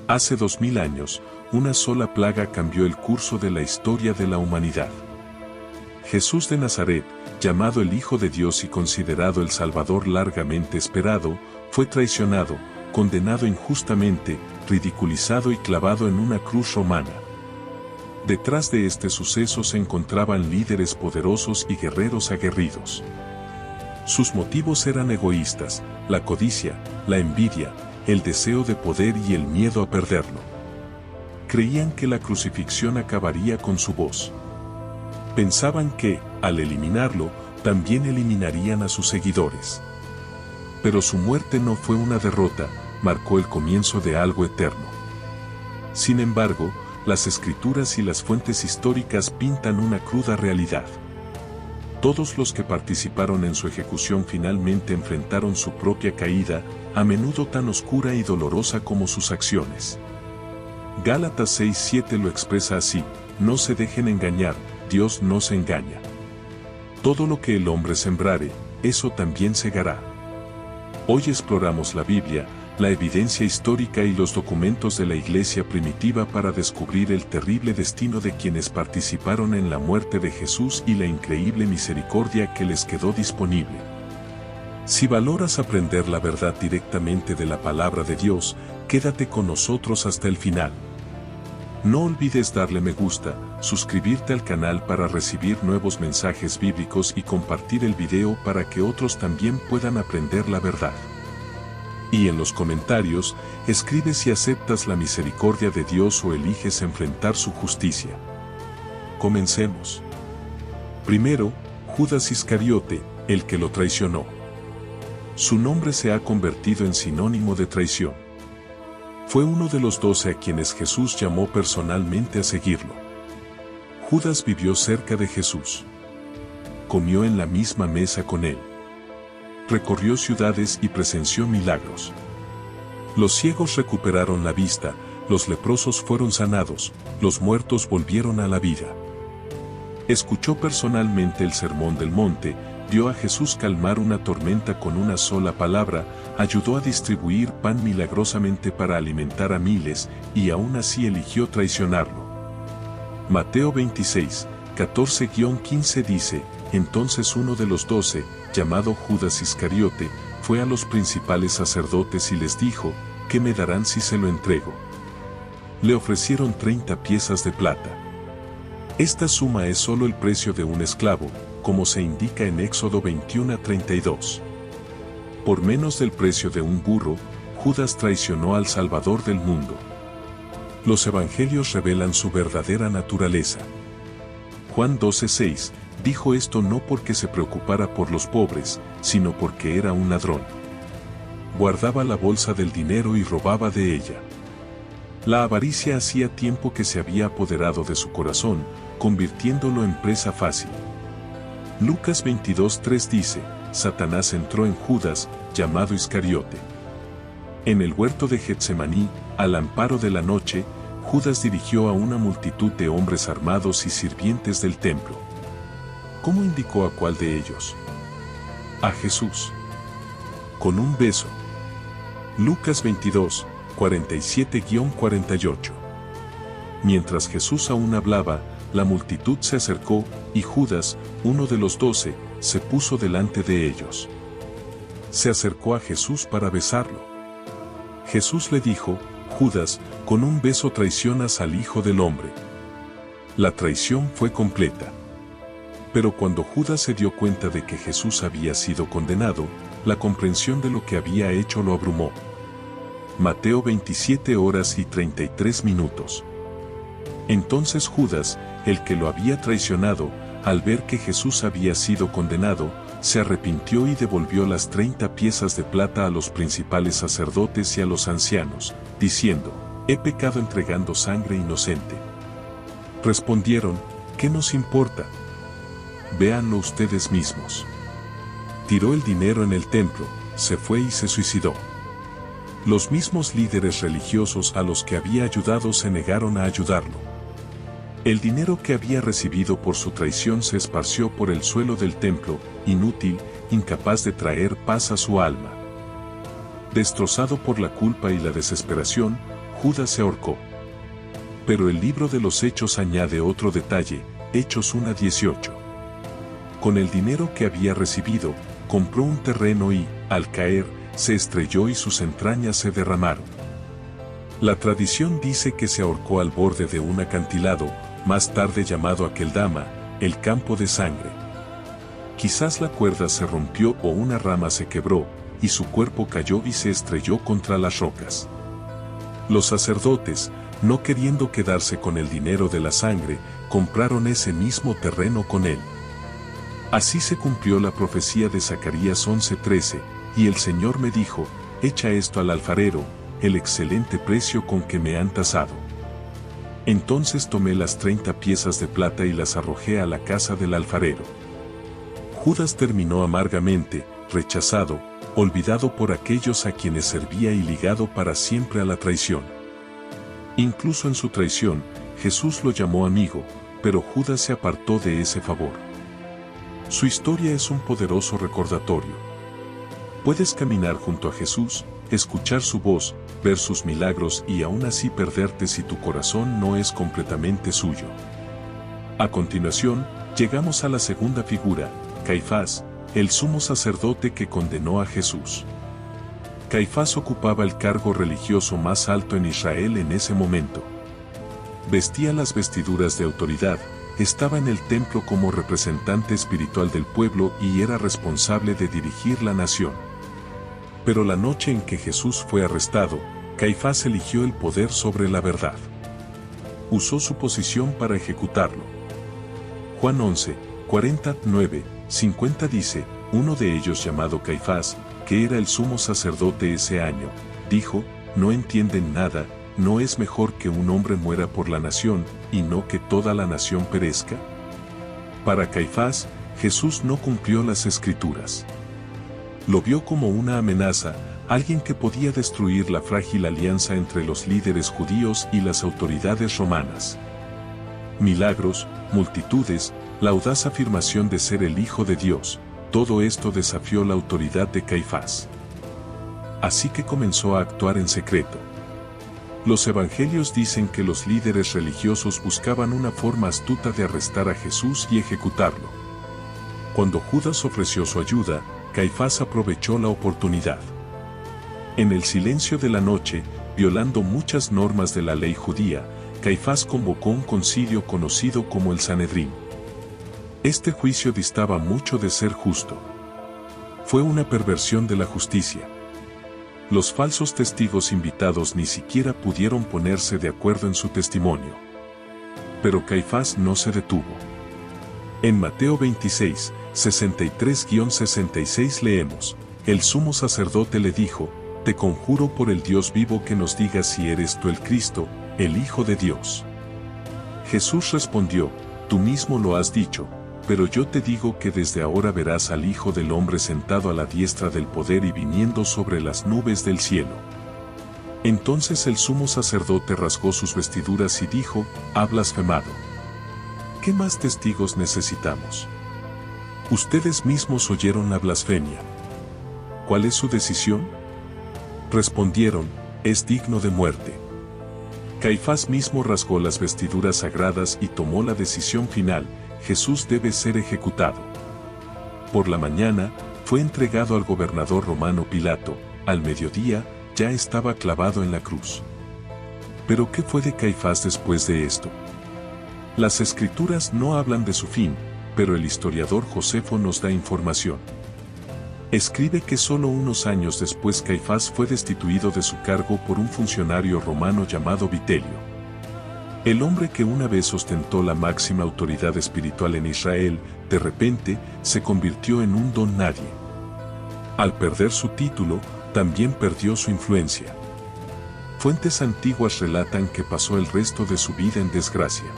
Hace 2000 años, una sola plaga cambió el curso de la historia de la humanidad. Jesús de Nazaret, llamado el Hijo de Dios y considerado el Salvador largamente esperado, fue traicionado, condenado injustamente, ridiculizado y clavado en una cruz romana. Detrás de este suceso se encontraban líderes poderosos y guerreros aguerridos. Sus motivos eran egoístas, la codicia, la envidia, el deseo de poder y el miedo a perderlo. Creían que la crucifixión acabaría con su voz. Pensaban que, al eliminarlo, también eliminarían a sus seguidores. Pero su muerte no fue una derrota, marcó el comienzo de algo eterno. Sin embargo, las escrituras y las fuentes históricas pintan una cruda realidad. Todos los que participaron en su ejecución finalmente enfrentaron su propia caída, a menudo tan oscura y dolorosa como sus acciones. Gálatas 6:7 lo expresa así: no se dejen engañar, Dios no se engaña. Todo lo que el hombre sembrare, eso también segará. Hoy exploramos la Biblia, la evidencia histórica y los documentos de la iglesia primitiva para descubrir el terrible destino de quienes participaron en la muerte de Jesús y la increíble misericordia que les quedó disponible. Si valoras aprender la verdad directamente de la palabra de Dios, quédate con nosotros hasta el final. No olvides darle me gusta, suscribirte al canal para recibir nuevos mensajes bíblicos y compartir el video para que otros también puedan aprender la verdad. Y en los comentarios, escribe si aceptas la misericordia de Dios o eliges enfrentar su justicia. Comencemos. Primero, Judas Iscariote, el que lo traicionó. Su nombre se ha convertido en sinónimo de traición. Fue uno de los 12 a quienes Jesús llamó personalmente a seguirlo. Judas vivió cerca de Jesús. Comió en la misma mesa con él. Recorrió ciudades y presenció milagros. Los ciegos recuperaron la vista, los leprosos fueron sanados, los muertos volvieron a la vida. Escuchó personalmente el sermón del monte, vio a Jesús calmar una tormenta con una sola palabra, ayudó a distribuir pan milagrosamente para alimentar a miles, y aún así eligió traicionarlo. Mateo 26, 14-15 dice: entonces uno de los 12, llamado Judas Iscariote, fue a los principales sacerdotes y les dijo: ¿qué me darán si se lo entrego? Le ofrecieron 30 piezas de plata. Esta suma es solo el precio de un esclavo, como se indica en Éxodo 21:32. Por menos del precio de un burro, Judas traicionó al Salvador del mundo. Los evangelios revelan su verdadera naturaleza. Juan 12:6 dijo esto no porque se preocupara por los pobres, sino porque era un ladrón. Guardaba la bolsa del dinero y robaba de ella. La avaricia hacía tiempo que se había apoderado de su corazón, convirtiéndolo en presa fácil. Lucas 22:3 dice: Satanás entró en Judas, llamado Iscariote. En el huerto de Getsemaní, al amparo de la noche, Judas dirigió a una multitud de hombres armados y sirvientes del templo. ¿Cómo indicó a cuál de ellos? A Jesús. Con un beso. Lucas 22, 47-48. Mientras Jesús aún hablaba, la multitud se acercó, y Judas, uno de los 12, se puso delante de ellos. Se acercó a Jesús para besarlo. Jesús le dijo: Judas, con un beso traicionas al Hijo del Hombre. La traición fue completa. Pero cuando Judas se dio cuenta de que Jesús había sido condenado, la comprensión de lo que había hecho lo abrumó. Mateo 27:33. Entonces Judas, el que lo había traicionado, al ver que Jesús había sido condenado, se arrepintió y devolvió las 30 piezas de plata a los principales sacerdotes y a los ancianos, diciendo: he pecado entregando sangre inocente. Respondieron: ¿qué nos importa? Véanlo ustedes mismos. Tiró el dinero en el templo, se fue y se suicidó. Los mismos líderes religiosos a los que había ayudado se negaron a ayudarlo. El dinero que había recibido por su traición se esparció por el suelo del templo, inútil, incapaz de traer paz a su alma. Destrozado por la culpa y la desesperación, Judas se ahorcó. Pero el libro de los Hechos añade otro detalle, Hechos 1:18. Con el dinero que había recibido, compró un terreno y, al caer, se estrelló y sus entrañas se derramaron. La tradición dice que se ahorcó al borde de un acantilado, más tarde llamado Akeldama, el campo de sangre. Quizás la cuerda se rompió o una rama se quebró, y su cuerpo cayó y se estrelló contra las rocas. Los sacerdotes, no queriendo quedarse con el dinero de la sangre, compraron ese mismo terreno con él. Así se cumplió la profecía de Zacarías 11:13, y el Señor me dijo, echa esto al alfarero, el excelente precio con que me han tasado. Entonces tomé las 30 piezas de plata y las arrojé a la casa del alfarero. Judas terminó amargamente, rechazado, olvidado por aquellos a quienes servía y ligado para siempre a la traición. Incluso en su traición, Jesús lo llamó amigo, pero Judas se apartó de ese favor. Su historia es un poderoso recordatorio. Puedes caminar junto a Jesús, escuchar su voz, ver sus milagros y aún así perderte si tu corazón no es completamente suyo. A continuación, llegamos a la segunda figura, Caifás, el sumo sacerdote que condenó a Jesús. Caifás ocupaba el cargo religioso más alto en Israel en ese momento. Vestía las vestiduras de autoridad, estaba en el templo como representante espiritual del pueblo y era responsable de dirigir la nación. Pero la noche en que Jesús fue arrestado, Caifás eligió el poder sobre la verdad. Usó su posición para ejecutarlo. Juan 11, 49, 50 dice, uno de ellos llamado Caifás, que era el sumo sacerdote ese año, dijo, no entienden nada, ¿no es mejor que un hombre muera por la nación, y no que toda la nación perezca? Para Caifás, Jesús no cumplió las Escrituras. Lo vio como una amenaza, alguien que podía destruir la frágil alianza entre los líderes judíos y las autoridades romanas. Milagros, multitudes, la audaz afirmación de ser el Hijo de Dios, todo esto desafió la autoridad de Caifás. Así que comenzó a actuar en secreto. Los evangelios dicen que los líderes religiosos buscaban una forma astuta de arrestar a Jesús y ejecutarlo. Cuando Judas ofreció su ayuda, Caifás aprovechó la oportunidad. En el silencio de la noche, violando muchas normas de la ley judía, Caifás convocó un concilio conocido como el Sanedrín. Este juicio distaba mucho de ser justo. Fue una perversión de la justicia. Los falsos testigos invitados ni siquiera pudieron ponerse de acuerdo en su testimonio. Pero Caifás no se detuvo. En Mateo 26, 63-66 leemos, el sumo sacerdote le dijo, te conjuro por el Dios vivo que nos digas si eres tú el Cristo, el Hijo de Dios. Jesús respondió, tú mismo lo has dicho, pero yo te digo que desde ahora verás al Hijo del Hombre sentado a la diestra del poder y viniendo sobre las nubes del cielo. Entonces el sumo sacerdote rasgó sus vestiduras y dijo, ha blasfemado. ¿Qué más testigos necesitamos? Ustedes mismos oyeron la blasfemia. ¿Cuál es su decisión? Respondieron, es digno de muerte. Caifás mismo rasgó las vestiduras sagradas y tomó la decisión final, Jesús debe ser ejecutado. Por la mañana, fue entregado al gobernador romano Pilato, al mediodía, ya estaba clavado en la cruz. ¿Pero qué fue de Caifás después de esto? Las Escrituras no hablan de su fin, pero el historiador Josefo nos da información. Escribe que solo unos años después Caifás fue destituido de su cargo por un funcionario romano llamado Vitelio. El hombre que una vez ostentó la máxima autoridad espiritual en Israel, de repente, se convirtió en un don nadie. Al perder su título, también perdió su influencia. Fuentes antiguas relatan que pasó el resto de su vida en desgracia.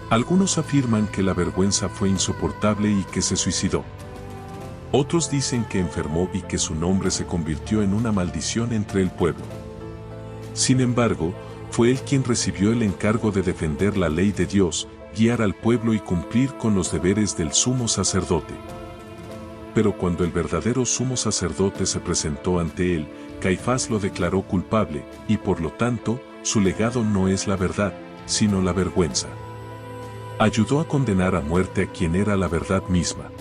Algunos afirman que la vergüenza fue insoportable y que se suicidó. Otros dicen que enfermó y que su nombre se convirtió en una maldición entre el pueblo. Sin embargo, fue él quien recibió el encargo de defender la ley de Dios, guiar al pueblo y cumplir con los deberes del sumo sacerdote. Pero cuando el verdadero sumo sacerdote se presentó ante él, Caifás lo declaró culpable, y por lo tanto, su legado no es la verdad, sino la vergüenza. Ayudó a condenar a muerte a quien era la verdad misma.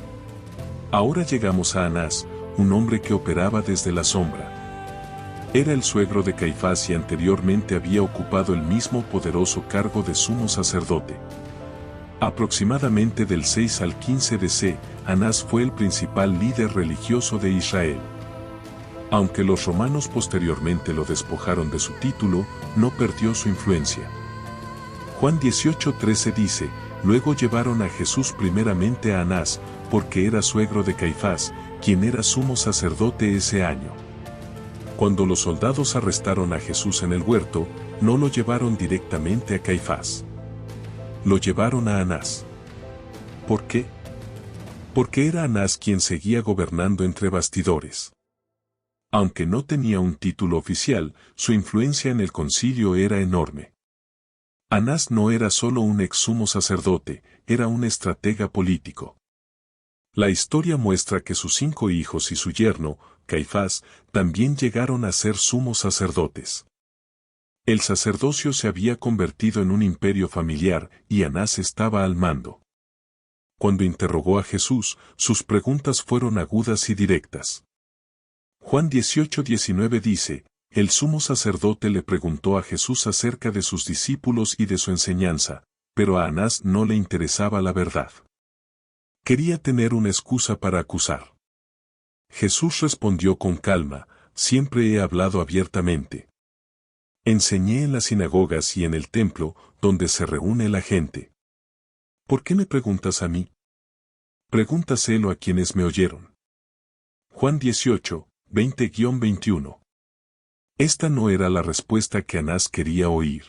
Ahora llegamos a Anás, un hombre que operaba desde la sombra. Era el suegro de Caifás y anteriormente había ocupado el mismo poderoso cargo de sumo sacerdote. Aproximadamente del 6 al 15 DC, Anás fue el principal líder religioso de Israel. Aunque los romanos posteriormente lo despojaron de su título, no perdió su influencia. Juan 18:13 dice, luego llevaron a Jesús primeramente a Anás, porque era suegro de Caifás, quien era sumo sacerdote ese año. Cuando los soldados arrestaron a Jesús en el huerto, no lo llevaron directamente a Caifás. Lo llevaron a Anás. ¿Por qué? Porque era Anás quien seguía gobernando entre bastidores. Aunque no tenía un título oficial, su influencia en el concilio era enorme. Anás no era solo un ex sumo sacerdote, era un estratega político. La historia muestra que sus 5 hijos y su yerno, Caifás, también llegaron a ser sumos sacerdotes. El sacerdocio se había convertido en un imperio familiar y Anás estaba al mando. Cuando interrogó a Jesús, sus preguntas fueron agudas y directas. Juan 18:19 dice, el sumo sacerdote le preguntó a Jesús acerca de sus discípulos y de su enseñanza, pero a Anás no le interesaba la verdad. Quería tener una excusa para acusar. Jesús respondió con calma, siempre he hablado abiertamente. Enseñé en las sinagogas y en el templo, donde se reúne la gente. ¿Por qué me preguntas a mí? Pregúntaselo a quienes me oyeron. Juan 18:20-21. Esta no era la respuesta que Anás quería oír.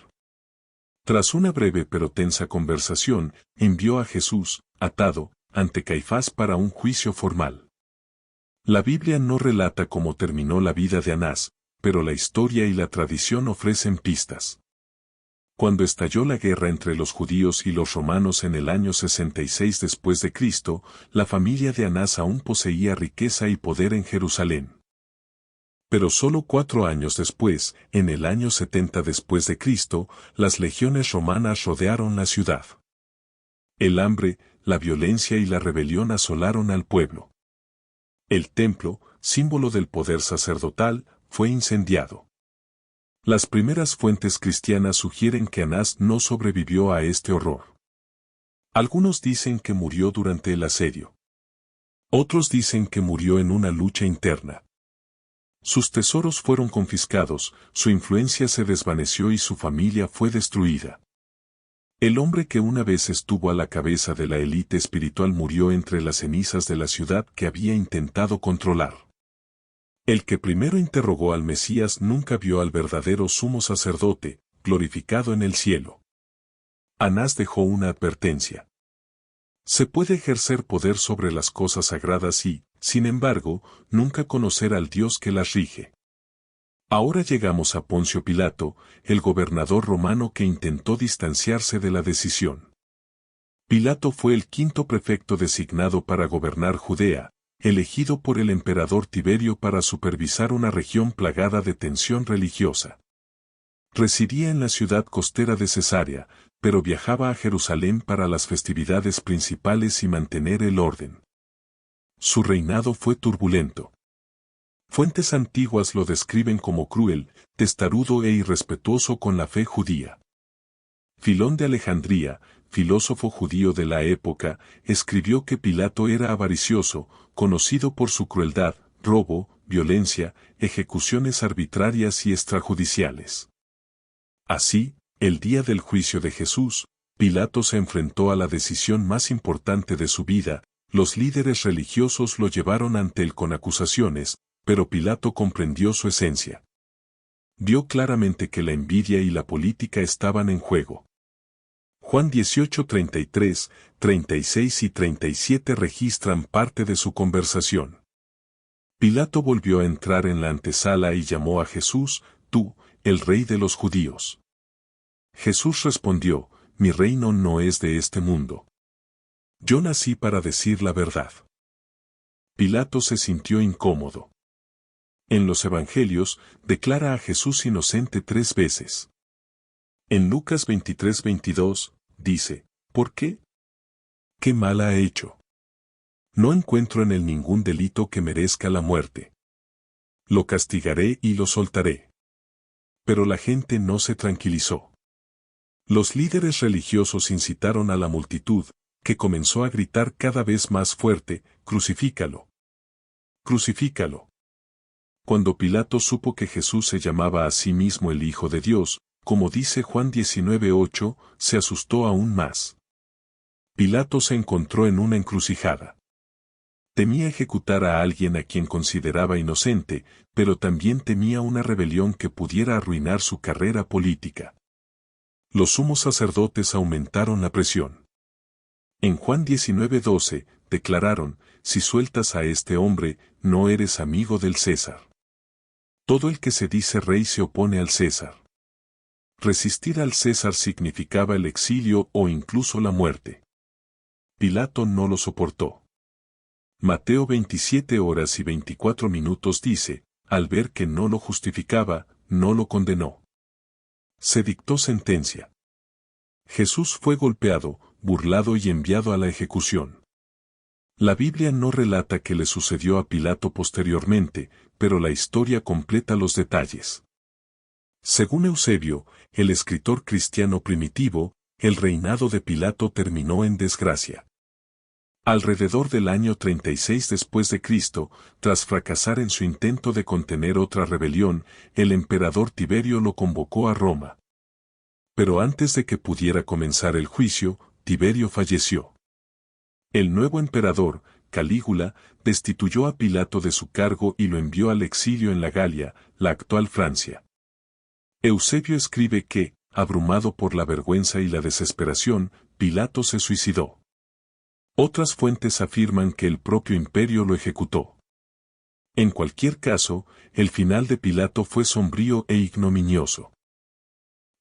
Tras una breve pero tensa conversación, envió a Jesús, atado, ante Caifás para un juicio formal. La Biblia no relata cómo terminó la vida de Anás, pero la historia y la tradición ofrecen pistas. Cuando estalló la guerra entre los judíos y los romanos en el año 66 después de Cristo, la familia de Anás aún poseía riqueza y poder en Jerusalén. Pero solo 4 años después, en el año 70 después de Cristo, las legiones romanas rodearon la ciudad. El hambre, la violencia y la rebelión asolaron al pueblo. El templo, símbolo del poder sacerdotal, fue incendiado. Las primeras fuentes cristianas sugieren que Anás no sobrevivió a este horror. Algunos dicen que murió durante el asedio. Otros dicen que murió en una lucha interna. Sus tesoros fueron confiscados, su influencia se desvaneció y su familia fue destruida. El hombre que una vez estuvo a la cabeza de la élite espiritual murió entre las cenizas de la ciudad que había intentado controlar. El que primero interrogó al Mesías nunca vio al verdadero sumo sacerdote, glorificado en el cielo. Anás dejó una advertencia. Se puede ejercer poder sobre las cosas sagradas y, sin embargo, nunca conocer al Dios que las rige. Ahora llegamos a Poncio Pilato, el gobernador romano que intentó distanciarse de la decisión. Pilato fue el 5º prefecto designado para gobernar Judea, elegido por el emperador Tiberio para supervisar una región plagada de tensión religiosa. Residía en la ciudad costera de Cesarea, pero viajaba a Jerusalén para las festividades principales y mantener el orden. Su reinado fue turbulento. Fuentes antiguas lo describen como cruel, testarudo e irrespetuoso con la fe judía. Filón de Alejandría, filósofo judío de la época, escribió que Pilato era avaricioso, conocido por su crueldad, robo, violencia, ejecuciones arbitrarias y extrajudiciales. Así, el día del juicio de Jesús, Pilato se enfrentó a la decisión más importante de su vida. Los líderes religiosos lo llevaron ante él con acusaciones, pero Pilato comprendió su esencia. Vio claramente que la envidia y la política estaban en juego. Juan 18:33, 36 y 37 registran parte de su conversación. Pilato volvió a entrar en la antesala y llamó a Jesús, tú, el rey de los judíos. Jesús respondió, mi reino no es de este mundo. Yo nací para decir la verdad. Pilato se sintió incómodo. En los Evangelios, declara a Jesús inocente 3 veces. En Lucas 23:22, dice, ¿por qué? ¿Qué mal ha hecho? No encuentro en él ningún delito que merezca la muerte. Lo castigaré y lo soltaré. Pero la gente no se tranquilizó. Los líderes religiosos incitaron a la multitud, que comenzó a gritar cada vez más fuerte, «¡Crucifícalo! ¡Crucifícalo!». Cuando Pilato supo que Jesús se llamaba a sí mismo el Hijo de Dios, como dice Juan 19:8, se asustó aún más. Pilato se encontró en una encrucijada. Temía ejecutar a alguien a quien consideraba inocente, pero también temía una rebelión que pudiera arruinar su carrera política. Los sumos sacerdotes aumentaron la presión. En Juan 19:12, declararon, «Si sueltas a este hombre, no eres amigo del César». Todo el que se dice rey se opone al César. Resistir al César significaba el exilio o incluso la muerte. Pilato no lo soportó. Mateo 27:24 dice, al ver que no lo justificaba, no lo condenó. Se dictó sentencia. Jesús fue golpeado, burlado y enviado a la ejecución. La Biblia no relata qué le sucedió a Pilato posteriormente, pero la historia completa los detalles. Según Eusebio, el escritor cristiano primitivo, el reinado de Pilato terminó en desgracia. Alrededor del año 36 después de Cristo, tras fracasar en su intento de contener otra rebelión, el emperador Tiberio lo convocó a Roma. Pero antes de que pudiera comenzar el juicio, Tiberio falleció. El nuevo emperador, Calígula, destituyó a Pilato de su cargo y lo envió al exilio en la Galia, la actual Francia. Eusebio escribe que, abrumado por la vergüenza y la desesperación, Pilato se suicidó. Otras fuentes afirman que el propio imperio lo ejecutó. En cualquier caso, el final de Pilato fue sombrío e ignominioso.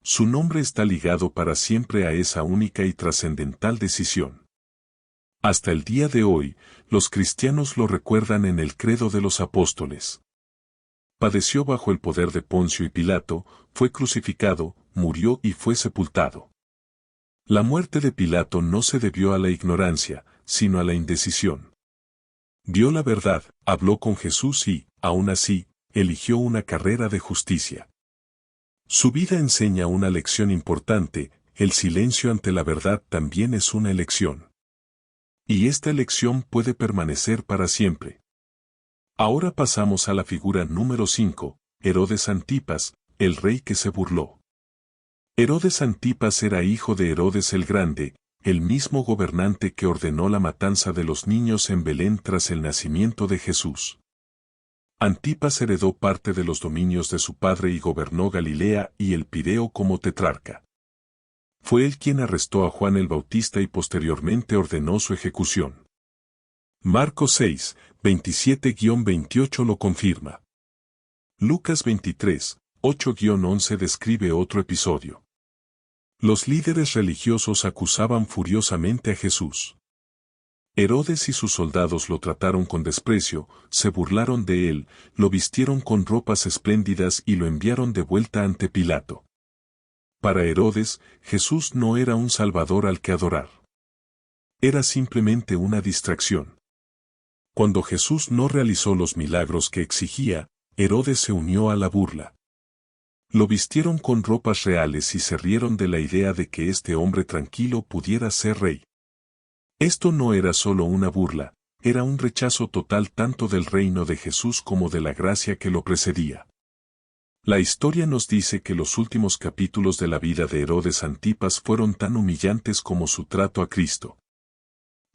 Su nombre está ligado para siempre a esa única y trascendental decisión. Hasta el día de hoy, los cristianos lo recuerdan en el Credo de los Apóstoles. Padeció bajo el poder de Poncio y Pilato, fue crucificado, murió y fue sepultado. La muerte de Pilato no se debió a la ignorancia, sino a la indecisión. Vio la verdad, habló con Jesús y, aún así, eligió una carrera de justicia. Su vida enseña una lección importante, el silencio ante la verdad también es una elección. Y esta elección puede permanecer para siempre. Ahora pasamos a la figura número 5, Herodes Antipas, el rey que se burló. Herodes Antipas era hijo de Herodes el Grande, el mismo gobernante que ordenó la matanza de los niños en Belén tras el nacimiento de Jesús. Antipas heredó parte de los dominios de su padre y gobernó Galilea y el Pireo como tetrarca. Fue él quien arrestó a Juan el Bautista y posteriormente ordenó su ejecución. Marcos 6, 27-28 lo confirma. Lucas 23, 8-11 describe otro episodio. Los líderes religiosos acusaban furiosamente a Jesús. Herodes y sus soldados lo trataron con desprecio, se burlaron de él, lo vistieron con ropas espléndidas y lo enviaron de vuelta ante Pilato. Para Herodes, Jesús no era un salvador al que adorar. Era simplemente una distracción. Cuando Jesús no realizó los milagros que exigía, Herodes se unió a la burla. Lo vistieron con ropas reales y se rieron de la idea de que este hombre tranquilo pudiera ser rey. Esto no era solo una burla, era un rechazo total tanto del reino de Jesús como de la gracia que lo precedía. La historia nos dice que los últimos capítulos de la vida de Herodes Antipas fueron tan humillantes como su trato a Cristo.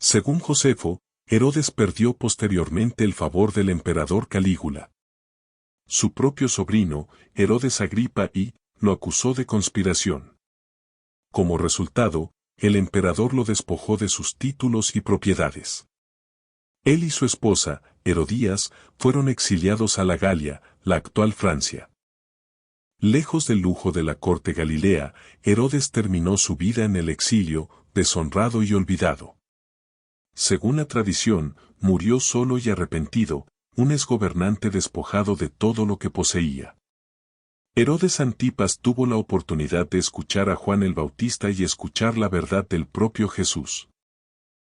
Según Josefo, Herodes perdió posteriormente el favor del emperador Calígula. Su propio sobrino, Herodes Agripa I, lo acusó de conspiración. Como resultado, el emperador lo despojó de sus títulos y propiedades. Él y su esposa, Herodías, fueron exiliados a la Galia, la actual Francia. Lejos del lujo de la corte galilea, Herodes terminó su vida en el exilio, deshonrado y olvidado. Según la tradición, murió solo y arrepentido, un exgobernante despojado de todo lo que poseía. Herodes Antipas tuvo la oportunidad de escuchar a Juan el Bautista y escuchar la verdad del propio Jesús.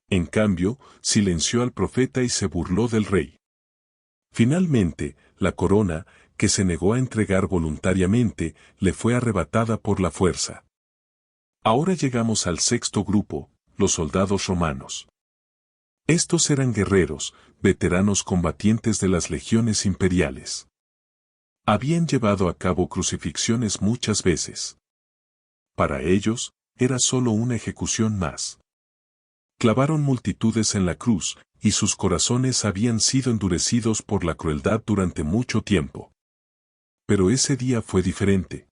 En cambio, silenció al profeta y se burló del rey. Finalmente, la corona, que se negó a entregar voluntariamente, le fue arrebatada por la fuerza. Ahora llegamos al sexto grupo, los soldados romanos. Estos eran guerreros, veteranos combatientes de las legiones imperiales. Habían llevado a cabo crucifixiones muchas veces. Para ellos, era solo una ejecución más. Clavaron multitudes en la cruz, y sus corazones habían sido endurecidos por la crueldad durante mucho tiempo. Pero ese día fue diferente.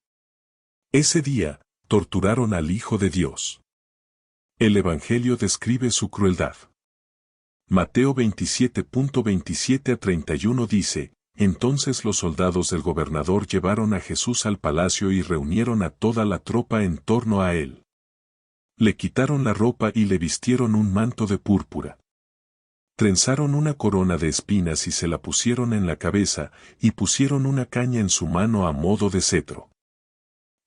Ese día, torturaron al Hijo de Dios. El Evangelio describe su crueldad. Mateo 27.27 a 31 dice, entonces los soldados del gobernador llevaron a Jesús al palacio y reunieron a toda la tropa en torno a él. Le quitaron la ropa y le vistieron un manto de púrpura. Trenzaron una corona de espinas y se la pusieron en la cabeza, y pusieron una caña en su mano a modo de cetro.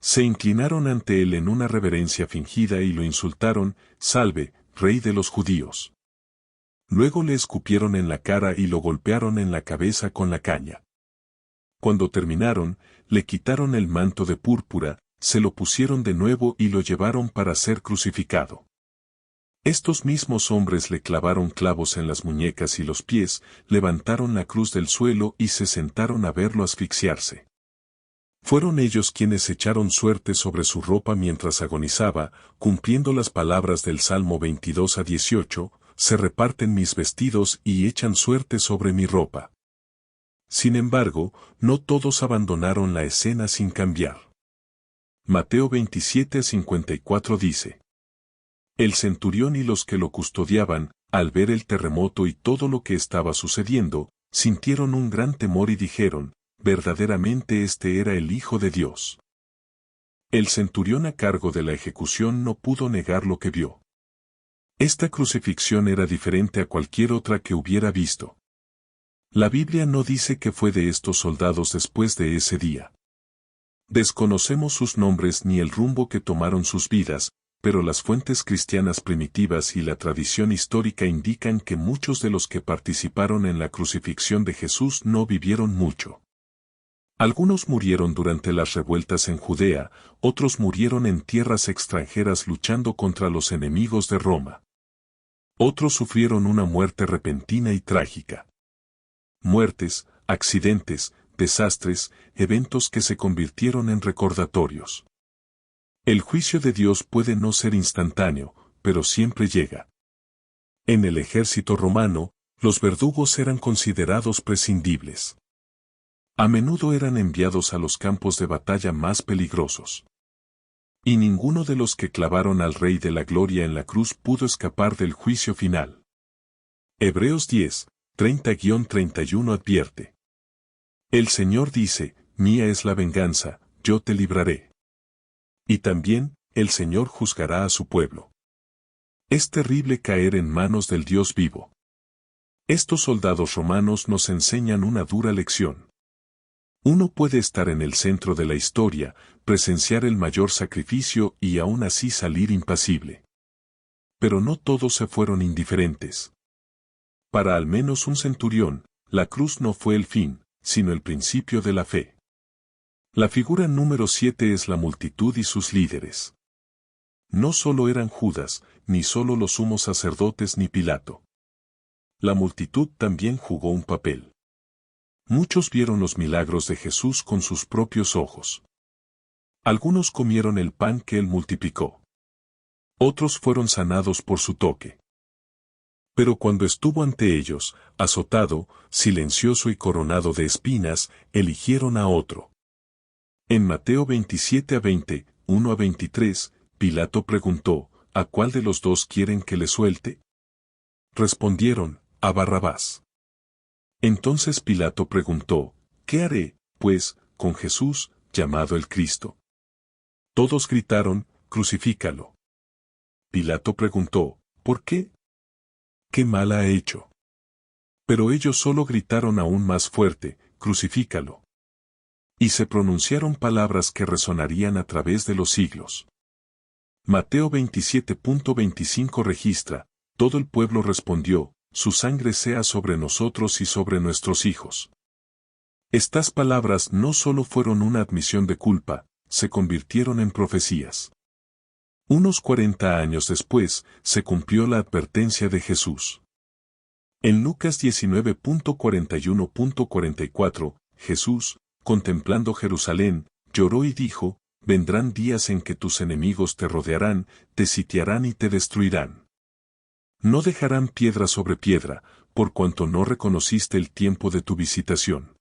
Se inclinaron ante él en una reverencia fingida y lo insultaron, «Salve, Rey de los judíos». Luego le escupieron en la cara y lo golpearon en la cabeza con la caña. Cuando terminaron, le quitaron el manto de púrpura, se lo pusieron de nuevo y lo llevaron para ser crucificado. Estos mismos hombres le clavaron clavos en las muñecas y los pies, levantaron la cruz del suelo y se sentaron a verlo asfixiarse. Fueron ellos quienes echaron suerte sobre su ropa mientras agonizaba, cumpliendo las palabras del Salmo 22 a 18, se reparten mis vestidos y echan suerte sobre mi ropa. Sin embargo, no todos abandonaron la escena sin cambiar. Mateo 27 a 54 dice: el centurión y los que lo custodiaban, al ver el terremoto y todo lo que estaba sucediendo, sintieron un gran temor y dijeron, verdaderamente este era el Hijo de Dios. El centurión a cargo de la ejecución no pudo negar lo que vio. Esta crucifixión era diferente a cualquier otra que hubiera visto. La Biblia no dice qué fue de estos soldados después de ese día. Desconocemos sus nombres ni el rumbo que tomaron sus vidas, pero las fuentes cristianas primitivas y la tradición histórica indican que muchos de los que participaron en la crucifixión de Jesús no vivieron mucho. Algunos murieron durante las revueltas en Judea, otros murieron en tierras extranjeras luchando contra los enemigos de Roma. Otros sufrieron una muerte repentina y trágica. Muertes, accidentes, desastres, eventos que se convirtieron en recordatorios. El juicio de Dios puede no ser instantáneo, pero siempre llega. En el ejército romano, los verdugos eran considerados prescindibles. A menudo eran enviados a los campos de batalla más peligrosos. Y ninguno de los que clavaron al Rey de la Gloria en la cruz pudo escapar del juicio final. Hebreos 10, 30-31 advierte: el Señor dice, mía es la venganza, yo te libraré. Y también, el Señor juzgará a su pueblo. Es terrible caer en manos del Dios vivo. Estos soldados romanos nos enseñan una dura lección. Uno puede estar en el centro de la historia, presenciar el mayor sacrificio y aún así salir impasible. Pero no todos se fueron indiferentes. Para al menos un centurión, la cruz no fue el fin, sino el principio de la fe. La figura número 7 es la multitud y sus líderes. No solo eran Judas, ni solo los sumos sacerdotes ni Pilato. La multitud también jugó un papel. Muchos vieron los milagros de Jesús con sus propios ojos. Algunos comieron el pan que él multiplicó. Otros fueron sanados por su toque. Pero cuando estuvo ante ellos, azotado, silencioso y coronado de espinas, eligieron a otro. En Mateo 27 a 20, 1 a 23, Pilato preguntó, ¿a cuál de los dos quieren que le suelte? Respondieron, a Barrabás. Entonces Pilato preguntó, ¿qué haré, pues, con Jesús, llamado el Cristo? Todos gritaron, crucifícalo. Pilato preguntó, ¿por qué? ¿Qué mal ha hecho? Pero ellos solo gritaron aún más fuerte, «Crucifícalo». Y se pronunciaron palabras que resonarían a través de los siglos. Mateo 27.25 registra, todo el pueblo respondió, «Su sangre sea sobre nosotros y sobre nuestros hijos». Estas palabras no solo fueron una admisión de culpa, se convirtieron en profecías. Unos 40 años después, se cumplió la advertencia de Jesús. En Lucas 19.41.44, Jesús, contemplando Jerusalén, lloró y dijo, «Vendrán días en que tus enemigos te rodearán, te sitiarán y te destruirán. No dejarán piedra sobre piedra, por cuanto no reconociste el tiempo de tu visitación».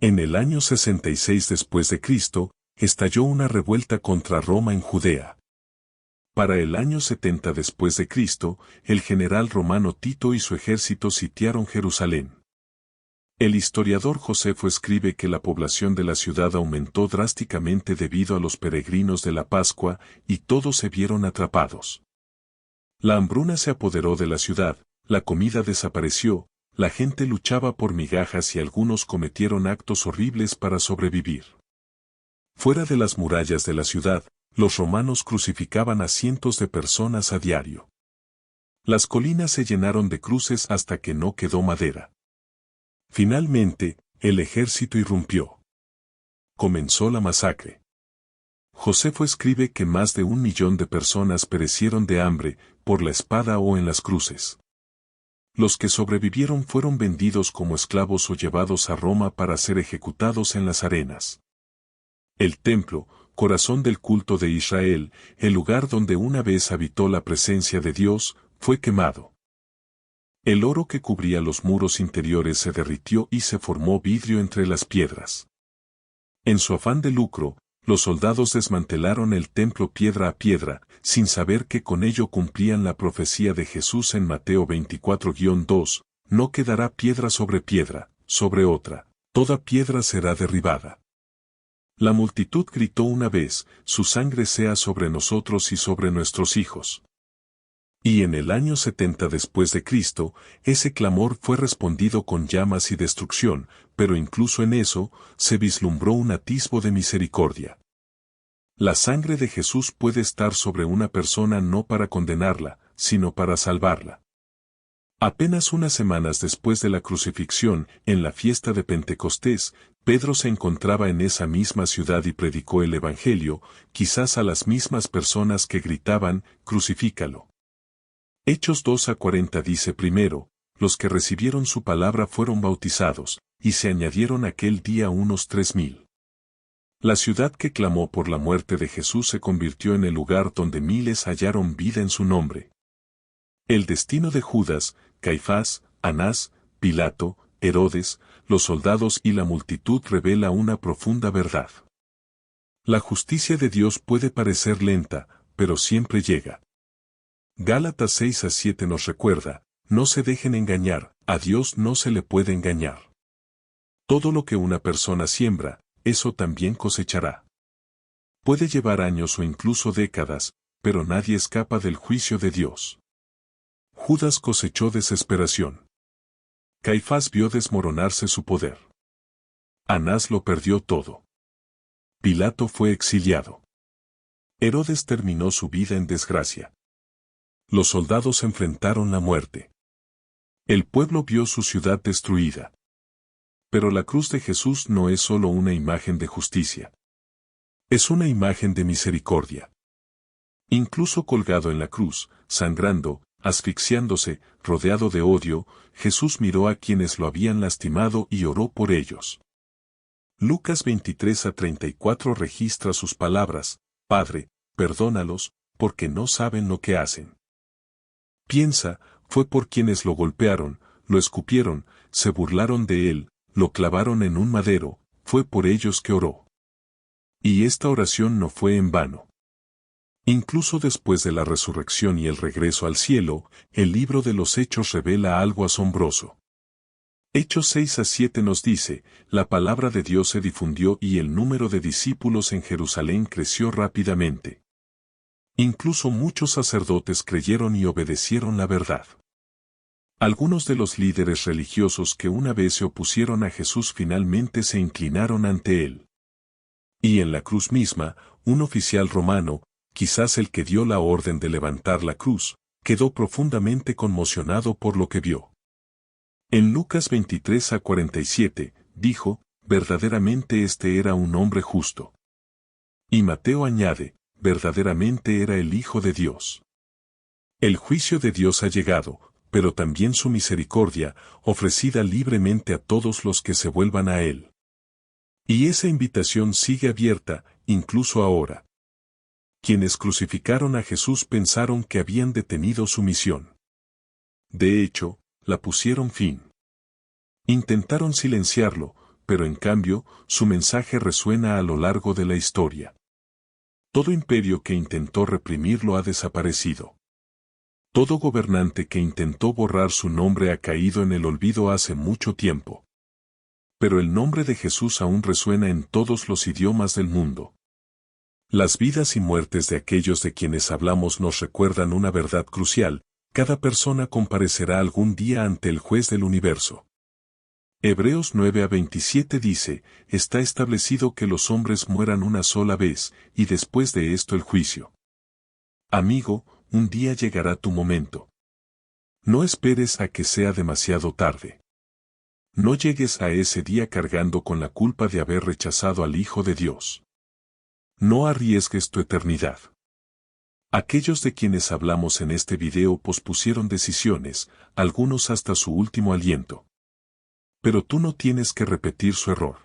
En el año 66 después de Cristo, estalló una revuelta contra Roma en Judea. Para el año 70 después de Cristo, el general romano Tito y su ejército sitiaron Jerusalén. El historiador Josefo escribe que la población de la ciudad aumentó drásticamente debido a los peregrinos de la Pascua, y todos se vieron atrapados. La hambruna se apoderó de la ciudad, la comida desapareció, la gente luchaba por migajas y algunos cometieron actos horribles para sobrevivir. Fuera de las murallas de la ciudad, los romanos crucificaban a cientos de personas a diario. Las colinas se llenaron de cruces hasta que no quedó madera. Finalmente, el ejército irrumpió. Comenzó la masacre. Josefo escribe que más de 1 millón de personas perecieron de hambre, por la espada o en las cruces. Los que sobrevivieron fueron vendidos como esclavos o llevados a Roma para ser ejecutados en las arenas. El templo, corazón del culto de Israel, el lugar donde una vez habitó la presencia de Dios, fue quemado. El oro que cubría los muros interiores se derritió y se formó vidrio entre las piedras. En su afán de lucro, los soldados desmantelaron el templo piedra a piedra, sin saber que con ello cumplían la profecía de Jesús en Mateo 24-2, no quedará piedra, sobre otra, toda piedra será derribada. La multitud gritó una vez, «Su sangre sea sobre nosotros y sobre nuestros hijos». Y en el año 70 después de Cristo, ese clamor fue respondido con llamas y destrucción, pero incluso en eso, se vislumbró un atisbo de misericordia. La sangre de Jesús puede estar sobre una persona no para condenarla, sino para salvarla. Apenas unas semanas después de la crucifixión, en la fiesta de Pentecostés, Pedro se encontraba en esa misma ciudad y predicó el Evangelio, quizás a las mismas personas que gritaban, «Crucifícalo». Hechos 2:40 dice primero, los que recibieron su palabra fueron bautizados, y se añadieron aquel día unos 3,000. La ciudad que clamó por la muerte de Jesús se convirtió en el lugar donde miles hallaron vida en su nombre. El destino de Judas, Caifás, Anás, Pilato, Herodes, los soldados y la multitud revela una profunda verdad. La justicia de Dios puede parecer lenta, pero siempre llega. Gálatas 6:7 nos recuerda, no se dejen engañar, a Dios no se le puede engañar. Todo lo que una persona siembra, eso también cosechará. Puede llevar años o incluso décadas, pero nadie escapa del juicio de Dios. Judas cosechó desesperación. Caifás vio desmoronarse su poder. Anás lo perdió todo. Pilato fue exiliado. Herodes terminó su vida en desgracia. Los soldados enfrentaron la muerte. El pueblo vio su ciudad destruida. Pero la cruz de Jesús no es solo una imagen de justicia. Es una imagen de misericordia. Incluso colgado en la cruz, sangrando, asfixiándose, rodeado de odio, Jesús miró a quienes lo habían lastimado y oró por ellos. Lucas 23:34 registra sus palabras, «Padre, perdónalos, porque no saben lo que hacen». Piensa, fue por quienes lo golpearon, lo escupieron, se burlaron de él, lo clavaron en un madero, fue por ellos que oró. Y esta oración no fue en vano. Incluso después de la resurrección y el regreso al cielo, el libro de los Hechos revela algo asombroso. Hechos 6:7 nos dice, la palabra de Dios se difundió y el número de discípulos en Jerusalén creció rápidamente. Incluso muchos sacerdotes creyeron y obedecieron la verdad. Algunos de los líderes religiosos que una vez se opusieron a Jesús finalmente se inclinaron ante él. Y en la cruz misma, un oficial romano, quizás el que dio la orden de levantar la cruz, quedó profundamente conmocionado por lo que vio. En Lucas 23:47, dijo, verdaderamente este era un hombre justo. Y Mateo añade, verdaderamente era el Hijo de Dios. El juicio de Dios ha llegado, pero también su misericordia, ofrecida libremente a todos los que se vuelvan a Él. Y esa invitación sigue abierta, incluso ahora. Quienes crucificaron a Jesús pensaron que habían detenido su misión. De hecho, la pusieron fin. Intentaron silenciarlo, pero en cambio, su mensaje resuena a lo largo de la historia. Todo imperio que intentó reprimirlo ha desaparecido. Todo gobernante que intentó borrar su nombre ha caído en el olvido hace mucho tiempo. Pero el nombre de Jesús aún resuena en todos los idiomas del mundo. Las vidas y muertes de aquellos de quienes hablamos nos recuerdan una verdad crucial: cada persona comparecerá algún día ante el juez del universo. Hebreos 9:27 dice, está establecido que los hombres mueran una sola vez, y después de esto el juicio. Amigo, un día llegará tu momento. No esperes a que sea demasiado tarde. No llegues a ese día cargando con la culpa de haber rechazado al Hijo de Dios. No arriesgues tu eternidad. Aquellos de quienes hablamos en este video pospusieron decisiones, algunos hasta su último aliento. Pero tú no tienes que repetir su error.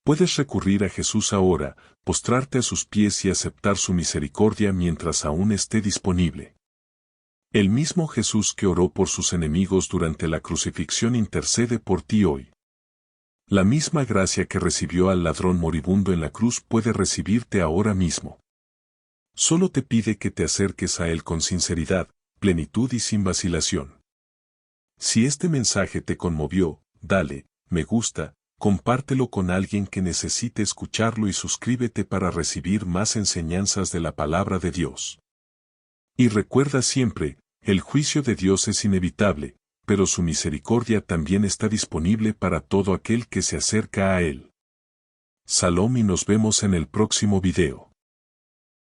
Puedes recurrir a Jesús ahora, postrarte a sus pies y aceptar su misericordia mientras aún esté disponible. El mismo Jesús que oró por sus enemigos durante la crucifixión intercede por ti hoy. La misma gracia que recibió al ladrón moribundo en la cruz puede recibirte ahora mismo. Solo te pide que te acerques a Él con sinceridad, plenitud y sin vacilación. Si este mensaje te conmovió, dale, me gusta, compártelo con alguien que necesite escucharlo y suscríbete para recibir más enseñanzas de la palabra de Dios. Y recuerda siempre, el juicio de Dios es inevitable, pero su misericordia también está disponible para todo aquel que se acerca a Él. Salom y nos vemos en el próximo video.